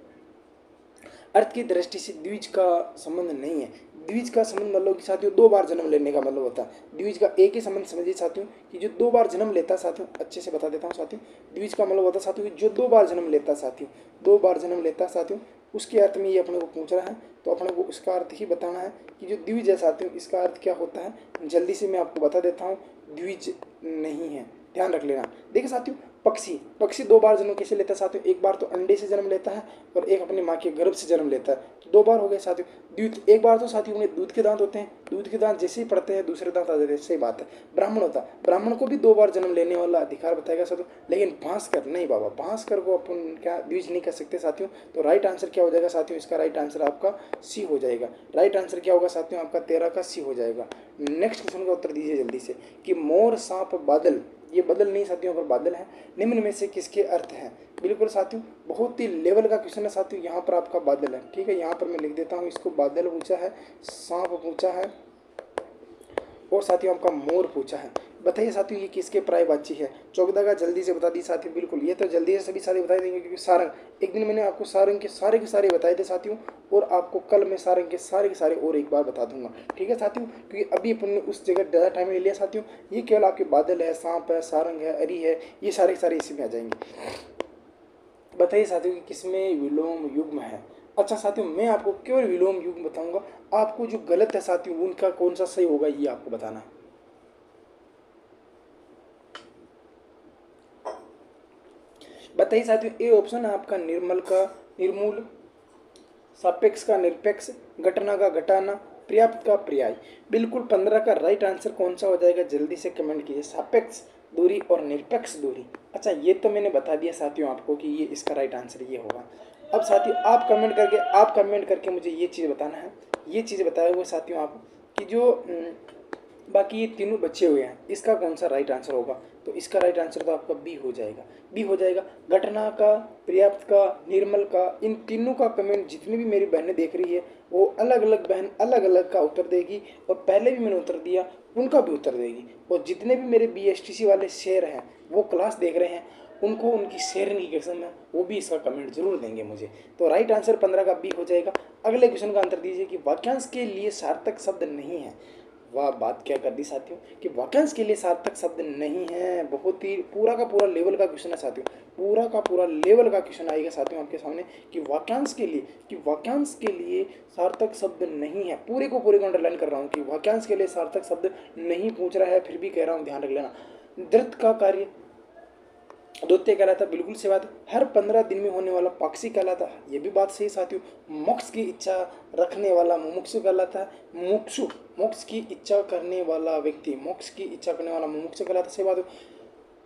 अर्थ की दृष्टि से द्विज का संबंध नहीं है। द्विज का संबंध मतलब कि साथियों दो बार जन्म लेने का मतलब होता है। द्विज का एक ही संबंध समझिए साथियों कि जो दो बार जन्म लेता है साथियों, अच्छे से बता देता हूँ साथियों। द्विज का मतलब होता है साथियों कि जो दो बार जन्म लेता है साथियों, दो बार जन्म लेता है साथियों, उसके अर्थ में ये अपने को पूछ रहा है, तो अपने को उसका अर्थ ही बताना है कि जो द्विज है साथियों इसका अर्थ क्या होता है। जल्दी से मैं आपको बता देता हूँ, द्विज नहीं है, ध्यान रख लेना। देखिए साथियों पक्षी, पक्षी दो बार जन्म कैसे लेता है साथियों? एक बार तो अंडे से जन्म लेता है और एक अपनी माँ के गर्भ से जन्म लेता है, तो दो बार हो गए साथियों। दूध, एक बार तो साथियों उन्हें दूध के दांत होते हैं, दूध के दांत जैसे ही पड़ते हैं दूसरे दांत आ जाते हैं, सही बात है। ब्राह्मण होता है, ब्राह्मण को भी दो बार जन्म लेने वाला अधिकार बताएगा साथियों, लेकिन भास्कर नहीं बाबा, भास्कर को अपन क्या द्विज नहीं कर सकते साथियों। तो राइट आंसर क्या हो जाएगा साथियों? इसका राइट आंसर आपका सी हो जाएगा। राइट आंसर क्या होगा साथियों आपका? 13 का सी हो जाएगा। नेक्स्ट क्वेश्चन का उत्तर दीजिए जल्दी से कि मोर, सांप, बादल, ये बदल नहीं साथियों पर बादल है, निम्न में से किसके अर्थ हैं? बिल्कुल साथियों बहुत ही लेवल का क्वेश्चन है साथियों। यहाँ पर आपका बादल है, ठीक है, यहाँ पर मैं लिख देता हूँ इसको, बादल पूछा है, सांप पूछा है और साथियों आपका मोर पूछा है। बताइए साथियों ये किसके पर्यायवाची है? चौगदा का जल्दी से बता दी साथियों। बिल्कुल ये तो जल्दी से सभी सारे बता देंगे, क्योंकि सारंग, एक दिन मैंने आपको सारंग के सारे बताए थे साथियों, और आपको कल मैं सारंग के सारे और एक बार बता दूंगा। ठीक है साथियों, क्योंकि अभी अपन ने उस जगह ज़्यादा टाइम ले लिया साथियों। ये केवल आपके बादल है, सांप है, सारंग है, अरी है, ये सारे इसी में आ जाएंगे। बताइए साथियों कि किसमें विलोम युग्म है? अच्छा साथियों मैं आपको केवल विलोम युग्म बताऊंगा, आपको जो गलत है साथियों उनका कौन सा सही होगा ये आपको बताना है। बताइए साथियों, ए ऑप्शन है आपका निर्मल का निर्मूल, सापेक्ष का निरपेक्ष, घटना का घटाना, पर्याप्त का पर्याय। बिल्कुल 15 का राइट आंसर कौन सा हो जाएगा जल्दी से कमेंट कीजिए। सापेक्ष दूरी और निरपेक्ष दूरी। अच्छा ये तो मैंने बता दिया साथियों आपको कि ये इसका राइट आंसर ये होगा। अब साथियों आप कमेंट करके मुझे ये चीज़ बताना है, ये चीज़ बताए हुए साथियों आप कि जो बाकी ये तीनों बचे हुए हैं इसका कौन सा राइट आंसर होगा? तो इसका राइट आंसर तो आपका बी हो जाएगा, बी हो जाएगा। घटना का, पर्याप्त का, निर्मल का, इन तीनों का कमेंट जितनी भी मेरी बहनें देख रही है वो अलग अलग बहन अलग अलग का उत्तर देगी, और पहले भी मैंने उत्तर दिया उनका भी उत्तर देगी। और जितने भी मेरे BSTC वाले शेयर हैं वो क्लास देख रहे हैं, उनको उनकी शेयरिंग की कसम है, वो भी इसका कमेंट जरूर देंगे मुझे। तो राइट आंसर 15 का बी हो जाएगा। अगले क्वेश्चन का आंसर दीजिए कि वाक्यांश के लिए सार्थक शब्द नहीं है। वाह बात क्या कर दी साथियों कि वाक्यांश के लिए सार्थक शब्द नहीं है। बहुत ही पूरा का पूरा लेवल का क्वेश्चन है साथियों, पूरा का पूरा लेवल का क्वेश्चन आएगा साथियों आपके सामने कि वाक्यांश के लिए सार्थक शब्द नहीं है। पूरे को अंडरलाइन कर रहा हूँ कि वाक्यांश के लिए सार्थक शब्द नहीं पूछ रहा है, फिर भी कह रहा हूँ ध्यान रख लेना। दृत का कार्य द्वितीय कहलाता, बिल्कुल सही बात। हर 15 दिन में होने वाला पाक्षिक कहलाता, ये भी बात सही साथियों। मोक्ष की इच्छा रखने वाला मुमुक्षु कहलाता है, मुमुक्षु मोक्ष की इच्छा करने वाला व्यक्ति, मोक्ष की इच्छा करने वाला मुमुक्षु कहलाता, सही बात।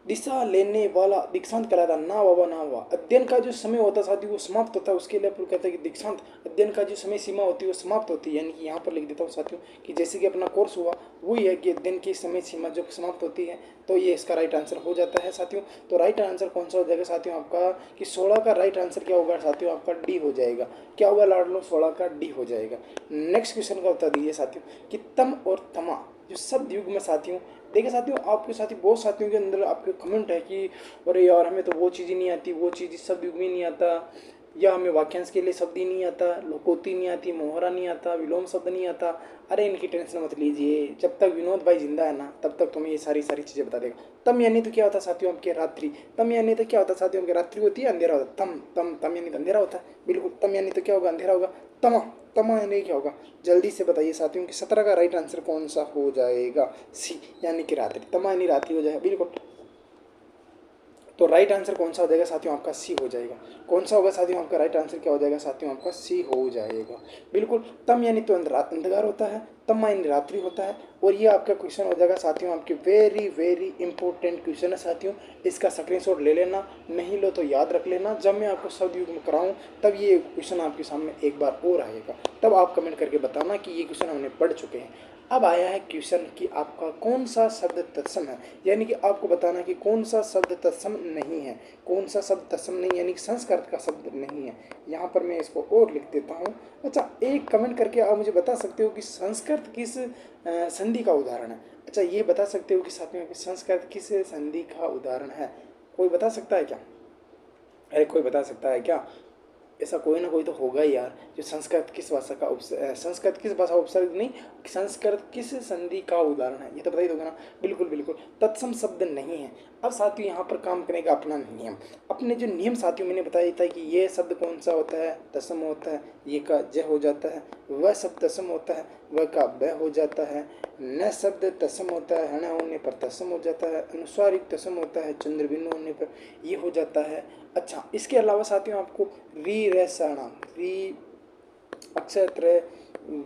दिशा लेने वाला दीक्षांत कहलाता, ना बाबा ना हुआ। अध्ययन का जो समय होता है साथियों वो समाप्त होता है, उसके लिए अपन कहते हैं कि दीक्षांत, अध्ययन का जो समय सीमा होती है वो समाप्त होती है। यानी कि यहाँ पर लिख देता हूँ साथियों कि जैसे कि अपना कोर्स हुआ वही है कि अध्ययन की समय सीमा जो समाप्त होती है, तो ये इसका राइट आंसर हो जाता है साथियों। तो राइट आंसर कौन सा हो जाएगा साथियों आपका कि 16 का राइट आंसर क्या होगा साथियों आपका? डी हो जाएगा। क्या होगा लाडलो? 16 का डी हो जाएगा। नेक्स्ट क्वेश्चन का उत्तर दीजिए साथियों कि तम और तमा जो शब्द युग में साथियों, देखिए साथियों आपके साथी बहुत साथियों के अंदर आपके कमेंट है कि अरे यार हमें तो वो चीज़ ही नहीं आती, वो चीज़ इस शब्द युग में नहीं आता, या हमें वाक्यांश के लिए शब्द ही नहीं आता, लोकोक्ति नहीं आती, मोहरा नहीं आता, विलोम शब्द नहीं आता। अरे इनकी टेंशन मत लीजिए, जब तक विनोद भाई जिंदा है ना तब तक तुम्हें ये सारी सारी चीज़ें बता देगा। तम यानी तो क्या होता है साथियों आपके रात्रि, तम यानी तो क्या होता है साथियों आपके रात्रि होती है, अंधेरा होता है। तम तम तम यानी तो अंधेरा होता है, बिल्कुल। तम यानी तो क्या होगा, अंधेरा होगा। तमा, तमा यानी क्या होगा, जल्दी से बताइए साथियों कि 17 का राइट आंसर कौन सा हो जाएगा। सी यानी कि रात्रि, तमा यानी रात्रि हो जाएगा, बिल्कुल। तो राइट आंसर कौन सा हो जाएगा साथियों आपका, सी हो जाएगा। कौन सा होगा साथियों आपका राइट आंसर, क्या हो जाएगा साथियों आपका, सी हो जाएगा, बिल्कुल। तम यानी तो अंधकार होता है, तम यानी रात्रि होता है। और ये आपका क्वेश्चन हो जाएगा साथियों आपके वेरी वेरी इंपॉर्टेंट क्वेश्चन है साथियों। इसका स्क्रीनशॉट ले लेना, नहीं लो तो याद रख लेना। जब मैं आपको शब्द युग्म कराऊं तब ये क्वेश्चन आपके सामने एक बार और आएगा, तब आप कमेंट करके बताना कि ये क्वेश्चन हमने पढ़ चुके हैं। अब आया है क्वेश्चन कि आपका कौन सा शब्द तत्सम है, यानी कि आपको बताना कि कौन सा शब्द तत्सम नहीं है, कौन सा शब्द तत्सम नहीं यानी कि संस्कृत का शब्द नहीं है। यहाँ पर मैं इसको और लिख देता हूँ। अच्छा, एक कमेंट करके आप मुझे बता सकते हो कि संस्कृत किस संधि का उदाहरण है। अच्छा, ये बता सकते हो कि साथ में संस्कृत किस संधि का उदाहरण है, कोई बता सकता है क्या? अरे कोई बता सकता है क्या? ऐसा कोई ना कोई तो होगा ही यार, जो संस्कृत किस भाषा का संस्कृत किस भाषा उपसर्ग नहीं, संस्कृत किस संधि का उदाहरण है, ये तो बता ही दोगे ना। बिल्कुल बिल्कुल, तत्सम शब्द नहीं है। अब साथियों यहाँ पर काम करने का अपना नियम, अपने जो नियम साथियों मैंने बताया था कि ये शब्द कौन सा होता है, तत्सम होता है, ये का ज हो जाता है, वह शब्द तत्सम होता है, वह का ब हो जाता है, न शब्द तत्सम होता है, हण होने पर तत्सम हो जाता है, अनुस्वार युक्त तत्सम होता है, चंद्र बिंदु होने पर ये हो जाता है। अच्छा, इसके अलावा साथियों आपको री रसाणा, री अक्षत्र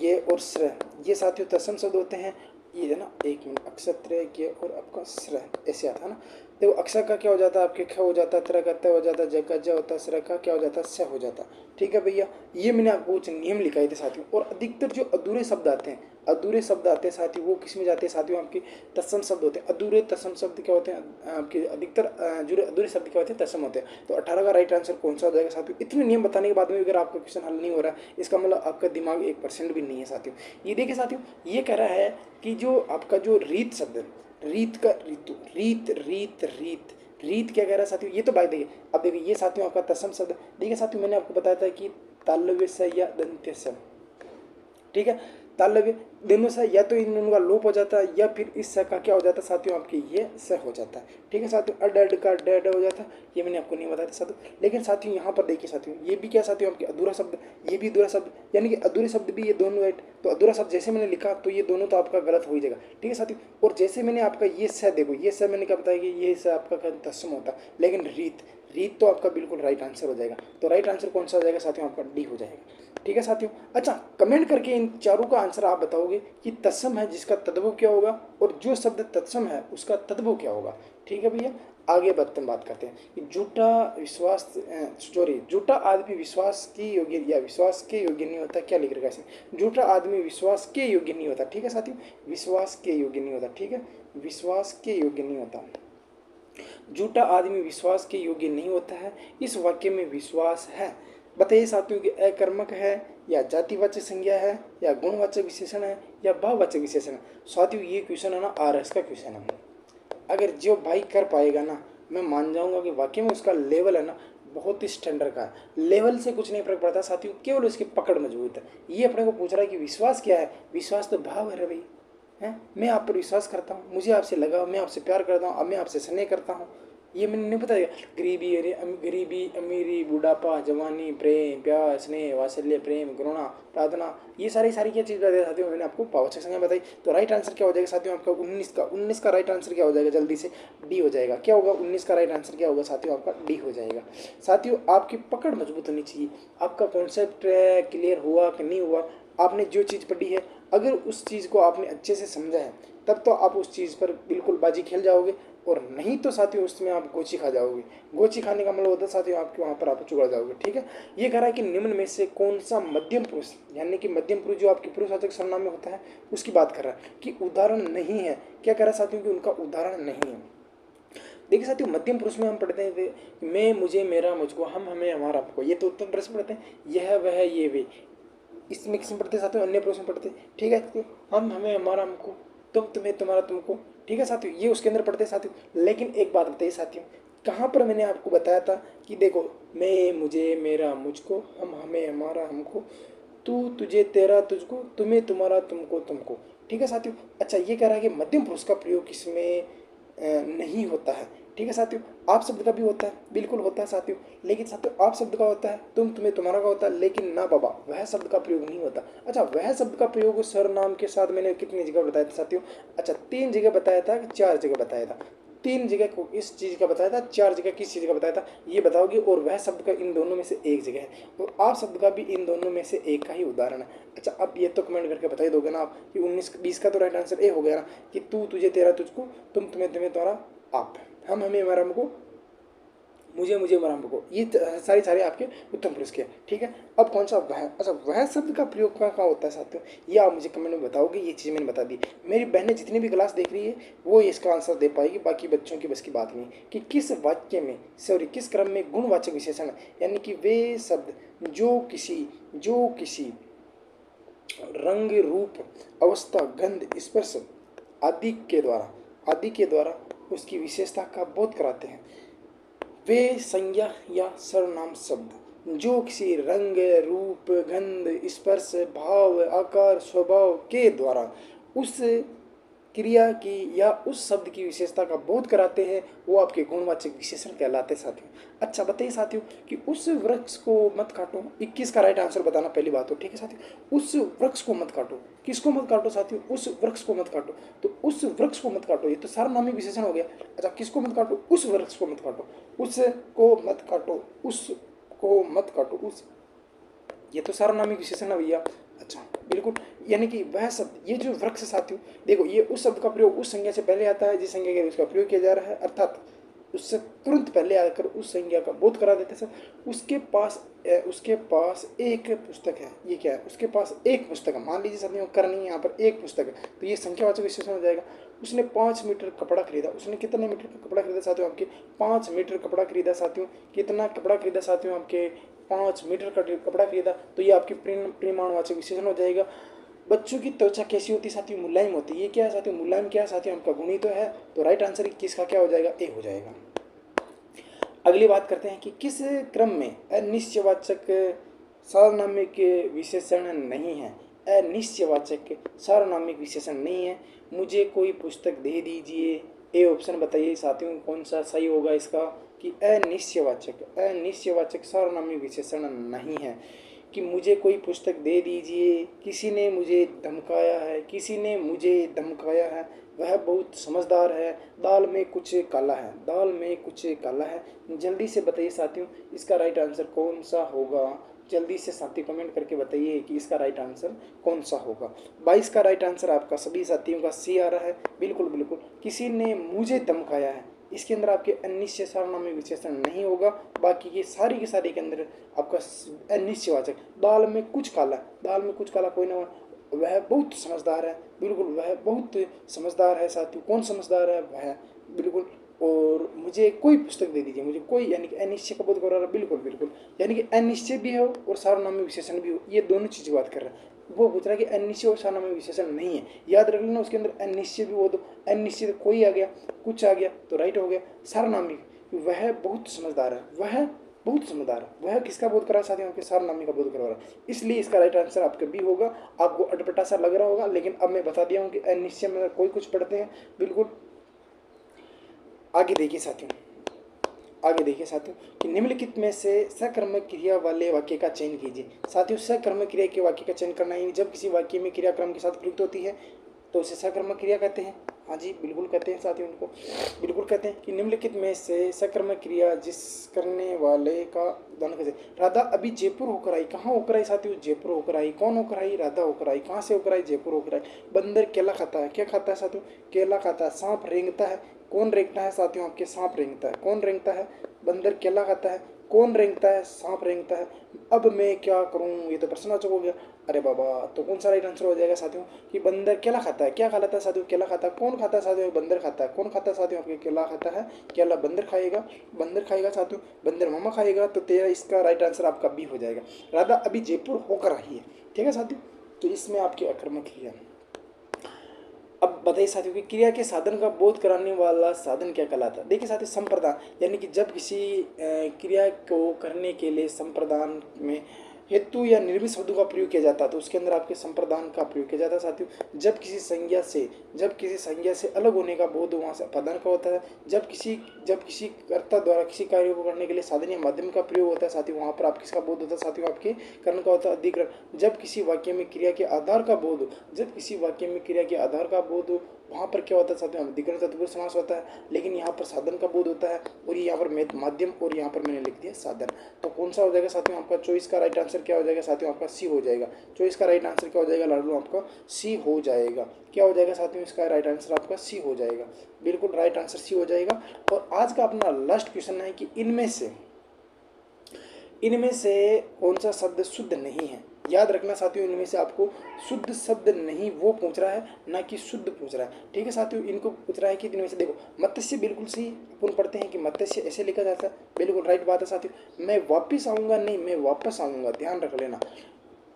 ये और स्र, ये साथियों तत्सम शब्द होते हैं। ये है ना, एक मिनट, अक्षत्र ये और आपका स्र ऐसे आता है ना। देखो अक्षर का क्या हो जाता है आपके, ख हो जाता है, त्र का त हो जाता है, ज का ज होता है, स्र का क्या हो जाता है, स हो जाता है। ठीक है भैया, ये मैंने आपको कुछ नियम लिखाए थे साथियों। और अधिकतर जो अधूरे शब्द आते हैं, अधूरे शब्द आते हैं साथियों, वो किस में जाते हैं साथियों, आपके तत्सम शब्द होते हैं। अधूरे तत्सम शब्द क्या होते हैं आपके, अधिकतर जो अधूरे शब्द क्या होते हैं, तत्सम होते हैं। तो 18 का राइट आंसर कौन सा हो जाएगा साथियों। इतने नियम बताने के बाद में अगर आपका क्वेश्चन हल नहीं हो रहा है, इसका मतलब आपका दिमाग 1% भी नहीं है साथियों। ये देखिए साथियों, ये कह रहा है कि जो आपका जो रीत शब्द है, रीत का ऋतु, रीत रीत रीत रीत क्या कह रहा है साथियों, ये तो बात देखिए। अब देखिए ये साथियों आपका तत्सम शब्द। देखिए साथियों, मैंने आपको बताया था कि तालव्य से या दंत्य से, ठीक है, तालव्य दोनों से या तो इन दोनों का लोप हो जाता है, या फिर इस स का क्या हो जाता है साथियों आपके ये स हो जाता है। ठीक है साथियों, अड अड का ड ड हो जाता है, ये मैंने आपको नहीं बताया था साथियों। लेकिन साथियों यहाँ पर देखिए साथियों, ये भी क्या साथियों आपके अधूरा शब्द, ये भी अधूरा शब्द, यानी कि अधूरे शब्द भी ये दोनों राइट। तो अधूरा शब्द जैसे मैंने लिखा तो ये दोनों तो आपका गलत हो ही जाएगा। ठीक है साथियों, और जैसे मैंने आपका ये स देखो, ये स मैंने क्या बताया कि ये स आपका तत्सम होता है, लेकिन रीत, रीत तो आपका बिल्कुल राइट आंसर हो जाएगा। तो राइट आंसर कौन सा हो जाएगा साथियों, आपका डी हो जाएगा। ठीक है साथियों। अच्छा, कमेंट करके इन चारों का आंसर आप बताओगे कि तत्सम है जिसका तद्भव क्या होगा, और जो शब्द तत्सम है उसका तद्भव क्या होगा। ठीक है भैया, आगे बढ़ते बात करते हैं कि झूठा विश्वास, सॉरी, झूठा आदमी विश्वास के योग्य या विश्वास के योग्य नहीं होता, क्या लिख रखा है इसमें, झूठा आदमी विश्वास के योग्य नहीं होता। ठीक है साथियों, विश्वास के योग्य नहीं होता। ठीक है, विश्वास के योग्य नहीं होता, झूठा आदमी विश्वास के योग्य नहीं होता है। इस वाक्य में विश्वास है, बताइए साथियों कि अकर्मक है, या जातिवाचक संज्ञा है, या गुणवाचक विशेषण है, या भाववाचक विशेषण है। साथियों ये क्वेश्चन है ना, आरएस का क्वेश्चन है। अगर जो भाई कर पाएगा ना, मैं मान जाऊंगा कि वाकई में उसका लेवल है ना बहुत ही स्टैंडर्ड का है। लेवल से कुछ नहीं फर्क पड़ता साथियों, केवल उसकी पकड़ मजबूत है। ये अपने को पूछ रहा है कि विश्वास क्या है, विश्वास तो भाव है रे भाई, हैं, मैं आप पर विश्वास करता हूँ, मुझे आपसे लगाव, मैं आपसे प्यार करता हूँ, अब मैं आपसे स्नेह करता हूँ। ये मैंने नहीं बताया, गरीबी, अरे गरीबी, अमीरी, बुढ़ापा, जवानी, प्रेम, प्यार, स्नेह, वात्सल्य, प्रेम, करुणा, प्रार्थना, ये सारी क्या चीज़ बताई साथियों, मैंने आपको भाववाचक संज्ञा बताई। तो राइट आंसर क्या हो जाएगा साथियों आपका 19 का राइट आंसर क्या हो जाएगा, जल्दी से डी हो जाएगा। क्या होगा 19 का राइट आंसर क्या होगा साथियों, आपका डी हो जाएगा। साथियों आपकी पकड़ मजबूत होनी चाहिए, आपका कॉन्सेप्ट क्लियर हुआ कि नहीं हुआ, आपने जो चीज़ पढ़ी है अगर उस चीज़ को आपने अच्छे से समझा है तब तो आप उस चीज़ पर बिल्कुल बाजी खेल जाओगे, और नहीं तो साथियों उसमें आप गोची खा जाओगे। गोची खाने का मतलब होता है साथियों आपके वहाँ पर आप चुगड़ जाओगे। ठीक है, ये कह रहा है कि निम्न में से कौन सा मध्यम पुरुष, यानी कि मध्यम पुरुष जो आपके पुरुषवाचक सर्वनाम में होता है उसकी बात कर रहा है कि उदाहरण नहीं है। क्या कह रहा है साथियों कि उनका उदाहरण नहीं है। देखिए साथियों, मध्यम पुरुष में हम पढ़ते थे मैं, मुझे, मेरा, मुझको, हम, हमें, हमारा, हमको, ये तो उत्तम प्रश्न पढ़ते हैं, यह, वह, ये, वे। इसमें किस में पढ़ते साथियों, अन्य पुरुष में पढ़ते। ठीक है साथियों, हम, हमें, हमारा, हमको, तुम, तुम्हें, तुम्हारा, तुमको। ठीक है साथियों, ये उसके अंदर पढ़ते साथियों। लेकिन एक बात बताइए साथियों, कहाँ पर मैंने आपको बताया था कि देखो, मैं, मुझे, मेरा, मुझको, हम, हमें, हमारा, हमको, तू, तुझे, तेरा, तुझको, तुम्हें, तुम्हारा, तुमको, तुमको। ठीक है साथियों। अच्छा, ये कह रहा है कि मध्यम पुरुष का प्रयोग इसमें नहीं होता है। ठीक है साथियों। आप शब्द का भी होता है, बिल्कुल होता है साथियों। लेकिन साथियों, आप शब्द का होता है, तुम, तुम्हें, तुम्हारा का होता है, लेकिन ना बाबा, वह शब्द का प्रयोग नहीं होता। अच्छा, वह शब्द का प्रयोग सर्वनाम के साथ मैंने कितनी जगह बताया था साथियों? अच्छा, 3 जगह बताया था कि 4 जगह बताया था? 3 जगह को इस चीज़ का बताया था, 4 जगह किस चीज़ का बताया था, ये बताओगे। और वह शब्द का इन दोनों में से एक जगह है, और आप शब्द का भी इन दोनों में से एक का ही उदाहरण है। अच्छा, अब ये तो कमेंट करके बता ही दोगे ना आप कि 19-20 का तो राइट आंसर ए हो गया ना, कि तू, तुझे, तेरा, तुझको, तुम, तुम्हें, तुम्हें, तुम्हारा, आप, हम, हमें, हमारा, हमको, मुझे, मुझे, हमारा, हमको। ये सारी सारे आपके उत्तम पुरुष के। ठीक है। अब कौन सा वह? अच्छा, वह शब्द का प्रयोग कहाँ होता है साथियों, ये आप मुझे कमेंट में बताओगे। ये चीज़ मैंने बता दी। मेरी बहनें जितनी भी क्लास देख रही है वो इसका आंसर दे पाएगी, बाकी बच्चों की बस की बात नहीं। कि किस वाक्य में, सॉरी, किस क्रम में गुणवाचक विशेषण, यानी कि वे शब्द जो किसी रंग, रूप, अवस्था, गंध, स्पर्श आदि के द्वारा उसकी विशेषता का बोध कराते हैं, वे संज्ञा या सर्वनाम शब्द जो किसी रंग, रूप, गंध, स्पर्श, भाव, आकार, स्वभाव के द्वारा उस क्रिया की या उस शब्द की विशेषता का बोध कराते हैं, वो आपके गुणवाचक विशेषण कहलाते हैं साथियों। अच्छा बताइए साथियों कि उस वृक्ष को मत काटो। 21 का राइट आंसर बताना पहली बात हो। ठीक है साथियों। उस वृक्ष को मत काटो, किसको मत काटो साथियों? उस वृक्ष को मत काटो। तो उस वृक्ष को मत काटो, ये तो सार्वनामिक विशेषण हो गया। अच्छा, किसको मत काटो? उस वृक्ष को मत काटो, उसको मत काटो, उसको मत काटो, उस, ये तो सार्वनामिक विशेषण है भैया। अच्छा, बिल्कुल। यानी कि वह शब्द, ये जो वृक्ष साथियों, देखो, ये उस शब्द का प्रयोग उस संज्ञा से पहले आता है जिस संज्ञा के उसका प्रयोग किया जा रहा है, अर्थात उससे तुरंत पहले आकर उस संज्ञा का बोध करा देते सर। उसके पास एक पुस्तक है। ये क्या है? उसके पास एक पुस्तक है। मान लीजिए साथियों, करनी है यहाँ पर एक पुस्तक है, तो ये संख्यावाचक विशेषण हो जाएगा। उसने 5 मीटर कपड़ा खरीदा। उसने कितने मीटर का कपड़ा खरीदा साथियों? आपके 5 मीटर कपड़ा खरीदा साथियों। कितना कपड़ा खरीदा साथियों? आपके 5 मीटर का कपड़ा खरीदा। तो ये आपकी परिमाणवाचक विशेषण हो जाएगा। बच्चों की त्वचा कैसी होती है साथियों? मुलायम होती है। ये क्या है साथियों? मुलायम क्या है साथियों? आपका गुणी तो है। तो राइट आंसर 21 का क्या हो जाएगा? ए हो जाएगा। अगली बात करते हैं कि किस क्रम में अनिश्चयवाचक सार्वनामिक विशेषण नहीं है। अनिश्चयवाचक सार्वनामिक विशेषण नहीं है। मुझे कोई पुस्तक दे दीजिए। ए ऑप्शन बताइए साथियों, कौन सा सही होगा इसका? कि अनिश्चयवाचक सार्वनामिक विशेषण नहीं है। कि मुझे कोई पुस्तक दे दीजिए, किसी ने मुझे धमकाया है, किसी ने मुझे धमकाया है, वह बहुत समझदार है, दाल में कुछ काला है, दाल में कुछ काला है। जल्दी से बताइए साथियों, इसका राइट आंसर कौन सा होगा? जल्दी से साथी कमेंट करके बताइए कि इसका राइट आंसर कौन सा होगा। 22 का राइट आंसर आपका सभी साथियों का सी आ रहा है। बिल्कुल बिल्कुल। किसी ने मुझे धमकाया है, इसके अंदर आपके अनिश्चय सार्वनामिक विशेषण नहीं होगा। बाकी ये सारी के सारी के अंदर आपका अनिश्चयवाचक। दाल में कुछ काला, दाल में कुछ काला कोई ना, वह बहुत समझदार है। बिल्कुल, वह बहुत समझदार है साथियों। कौन समझदार है? वह, बिल्कुल। और मुझे कोई पुस्तक दे दीजिए, मुझे कोई, यानी कि अनिश्चय का बोध कर रहा है। बिल्कुल बिल्कुल। यानी कि अनिश्चय भी हो और सार्वनामिक विशेषण भी हो, ये दोनों चीज़ बात कर रहा है। वो पूछ रहा है कि अनिश्चय और सार्वनामिक विशेषण नहीं है। याद रख लेना, उसके अंदर अनिश्चय भी हो तो अनिश्चित कोई आ गया, कुछ आ गया तो राइट हो गया। सार्वनामिक, वह बहुत समझदार है, वह बहुत समझदार है, वह किसका बोध करा साथियों? आपके सार्वनामिक का बोध करा रहा है। इसलिए इसका राइट आंसर आपका बी होगा। आपको अटपटा सा लग रहा होगा, लेकिन अब मैं बता दिया हूँ कि अनिश्चय में कोई कुछ पढ़ते हैं। बिल्कुल। आगे देखिए साथियों, आगे देखिए साथियों कि निम्नलिखित में से सकर्मक क्रिया वाले वाक्य का चयन कीजिए। साथियों, सकर्मक क्रिया के वाक्य का चयन करना है। जब किसी वाक्य में क्रियाक्रम के साथ प्रयुक्त होती है तो उसे सकर्मक क्रिया कहते हैं। हाँ जी, बिल्कुल कहते हैं साथियों, उनको बिल्कुल कहते हैं। कि निम्नलिखित में से सकर्मक क्रिया जिस करने वाले का उदाहरण कैसे? राधा अभी जयपुर होकर आई। कहाँ होकर आई साथियों? जयपुर होकर आई। कौन होकर आई? राधा होकर आई। कहाँ से होकर आई? जयपुर होकर आई। बंदर केला खाता है। क्या खाता है साथियों? केला खाता है। सांप रेंगता है। कौन रेंगता है साथियों? आपके सांप रेंगता है। कौन रेंगता है? बंदर केला खाता है। कौन रेंगता है? सांप रेंगता है। अब मैं क्या करूं? ये तो प्रश्नवाचक हो गया। अरे बाबा, तो कौन सा राइट आंसर हो जाएगा साथियों? कि बंदर केला खाता है। क्या खाता है साथियों? केला खाता है। कौन खाता है साथियों? बंदर खाता है। कौन खाता है साथियों? आपके केला खाता है। केला बंदर खाएगा। बंदर खाएगा साथियों। बंदर मामा खाएगा। तो तेरा इसका राइट आंसर आपका बी हो जाएगा। राधा अभी जयपुर होकर आई है। ठीक है साथियों। तो इसमें आपकी आक्रमक क्रिया। अब बताइए साथियों कि क्रिया के साधन का बोध कराने वाला साधन क्या कहलाता है। देखिए साथियों, संप्रदान, यानी कि जब किसी क्रिया को करने के लिए संप्रदान में हेतु या निर्मित शब्दों का प्रयोग किया जाता है तो उसके अंदर आपके संप्रदान का प्रयोग किया जाता है साथियों। जब किसी संज्ञा से अलग होने का बोध वहाँ से अपादान का होता है। जब किसी कर्ता द्वारा किसी कार्य को करने के लिए साधन या माध्यम का प्रयोग होता है साथियों, वहाँ पर आप किसका बोध होता है साथियों, आपके कर्ण का होता है अधिकरण। जब किसी वाक्य में क्रिया के आधार का बोध हो, जब किसी वाक्य में क्रिया के आधार का बोध हो, वहाँ पर क्या होता है साथियों, अधिकरण तत्पुरुष समास होता है। लेकिन यहाँ पर साधन का बोध होता है और ये यहाँ पर माध्यम और यहाँ पर मैंने लिख दिया साधन। तो कौन सा हो जाएगा साथियों, आपका चॉइस का राइट आंसर क्या हो जाएगा साथियों, आपका सी हो जाएगा। चॉइस का राइट आंसर क्या हो जाएगा लाडू, आपका सी हो जाएगा। क्या हो जाएगा साथियों, इसका राइट आंसर आपका सी हो जाएगा। बिल्कुल राइट आंसर सी हो जाएगा। और आज का अपना लास्ट क्वेश्चन है कि इनमें से कौन सा शब्द शुद्ध नहीं है। याद रखना साथियों, इनमें से आपको शुद्ध शब्द नहीं वो पूछ रहा है, ना कि शुद्ध पूछ रहा है। ठीक है साथियों, इनको पूछ रहा है कि इनमें से देखो, मत्स्य बिल्कुल सही, अपन पढ़ते हैं कि मत्स्य ऐसे लिखा जाता है, बिल्कुल राइट बात है साथियों। मैं वापिस आऊँगा नहीं, मैं वापस आऊँगा, ध्यान रख लेना।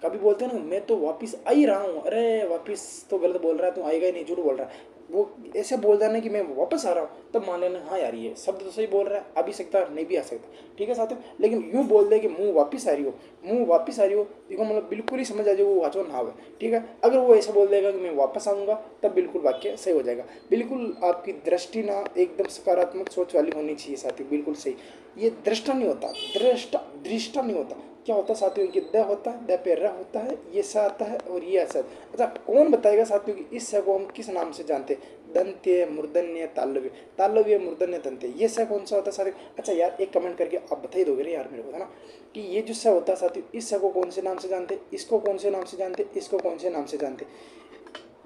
कभी बोलते हैं ना मैं तो वापिस आ ही रहा हूँ, अरे वापिस तो गलत बोल रहा है, तू आएगा ही नहीं, झूठ बोल रहा है। वो ऐसे बोल देना कि मैं वापस आ रहा हूँ, तब मान लेना हाँ यार ये शब्द तो सही बोल रहा है, आ भी सकता है नहीं भी आ सकता। ठीक है साथियों, लेकिन यूँ बोल दे कि मुँह वापिस आ रही हो, मुँह वापिस आ रही हो, देखो मतलब बिल्कुल ही समझ आ जाए वो वाचो नाव है। ठीक है, अगर वो ऐसा बोल देगा कि मैं वापस आऊँगा, तब बिल्कुल वाक्य सही हो जाएगा। बिल्कुल आपकी दृष्टि ना एकदम सकारात्मक सोच वाली होनी चाहिए साथियों, बिल्कुल सही। ये दृष्टा नहीं होता, दृष्टा नहीं होता। क्या होता है साथियों, ये द होता है, द पे र होता है, ये स आता है और ये असद। अच्छा कौन बताएगा साथियों कि इस स को हम किस नाम से जानते हैं, दंत्य, मूर्धन्य, तालव्य, तालव्य, मूर्धन्य, दंत्य, ये स कौन सा होता है साथियों। अच्छा यार एक कमेंट करके आप बता ही दोगे रे यार मेरे को, है ना, कि ये जो स होता है साथियों, इस स को कौन से नाम से जानते, इसको कौन से नाम से जानते, इसको कौन से नाम से जानते।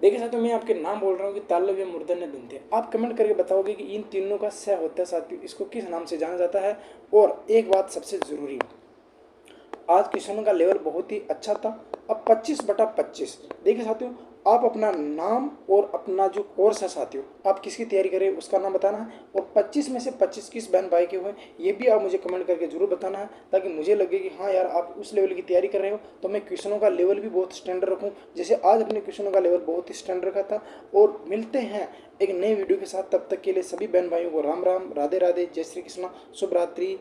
देखिए साथियों, मैं आपके नाम बोल रहा हूँ कि तालव्य, मूर्धन्य, दंत्य, आप कमेंट करके बताओगे कि इन तीनों का स होता है साथियों, इसको किस नाम से जाना जाता है। और एक बात सबसे जरूरी, आज क्वेश्चन का लेवल बहुत ही अच्छा था। अब 25/25, देखिए साथियों, आप अपना नाम और अपना जो कोर्स है साथियों, आप किसकी तैयारी कर रहे हैं उसका नाम बताना है। और 25 में से 25 किस बहन भाई के हुए ये भी आप मुझे कमेंट करके जरूर बताना है, ताकि मुझे लगे कि हाँ यार आप उस लेवल की तैयारी कर रहे हो। तो मैं क्वेश्चनों का लेवल भी बहुत स्टैंडर्ड रखूँ, जैसे आज अपने क्वेश्चनों का लेवल बहुत ही स्टैंडर्ड रखा था। और मिलते हैं एक नए वीडियो के साथ, तब तक के लिए सभी बहन भाइयों को राम राम, राधे राधे, जय श्री कृष्णा, शुभ रात्रि।